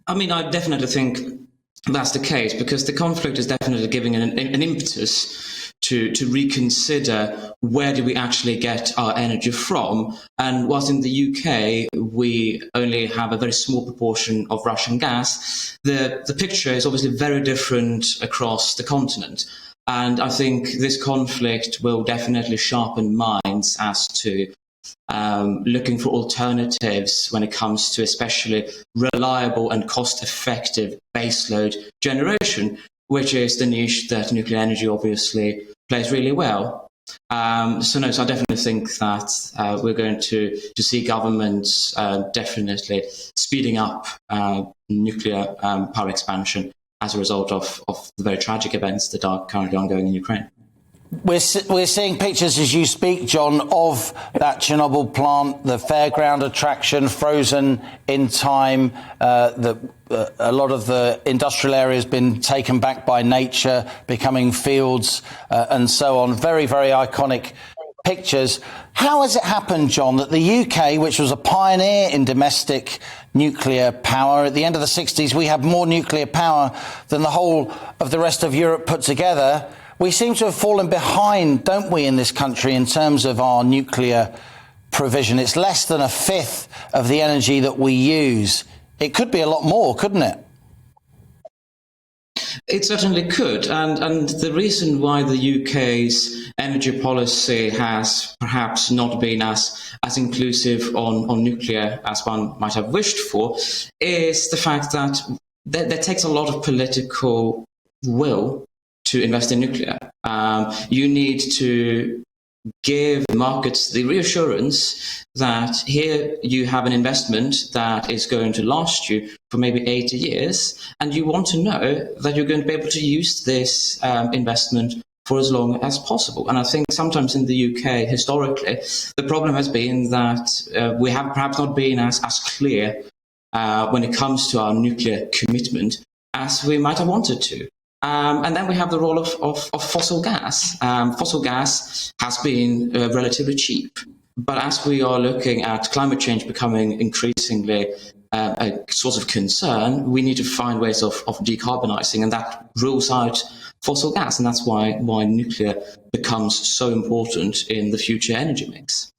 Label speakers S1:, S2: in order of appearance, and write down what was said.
S1: I mean, I definitely think that's the case, because the conflict is definitely giving an impetus to reconsider where do we actually get our energy from. And whilst in the UK we only have a very small proportion of Russian gas, the picture is obviously very different across the continent. And I think this conflict will definitely sharpen minds as to looking for alternatives when it comes to especially reliable and cost-effective baseload generation, which is the niche that nuclear energy obviously plays really well. So I definitely think that we're going to see governments definitely speeding up nuclear power expansion as a result of the very tragic events that are currently ongoing in Ukraine.
S2: We're seeing pictures as you speak, John, of that Chernobyl plant, the fairground attraction, frozen in time. A lot of the industrial area has been taken back by nature, becoming fields and so on. Very, very iconic pictures. How has it happened, John, that the UK, which was a pioneer in domestic nuclear power, at the end of the 60s, we had more nuclear power than the whole of the rest of Europe put together? We seem to have fallen behind, don't we, in this country in terms of our nuclear provision. It's less than a fifth of the energy that we use. It could be a lot more, couldn't it?
S1: It certainly could. And the reason why the UK's energy policy has perhaps not been as inclusive on nuclear as one might have wished for is the fact that there takes a lot of political will to invest in nuclear. You need to give markets the reassurance that here you have an investment that is going to last you for maybe 80 years, and you want to know that you're going to be able to use this investment for as long as possible. And I think sometimes in the UK, historically, the problem has been that we have perhaps not been as clear when it comes to our nuclear commitment as we might have wanted to. And then we have the role of fossil gas. Fossil gas has been relatively cheap. But as we are looking at climate change becoming increasingly a source of concern, we need to find ways of decarbonising, and that rules out fossil gas. And that's why nuclear becomes so important in the future energy mix.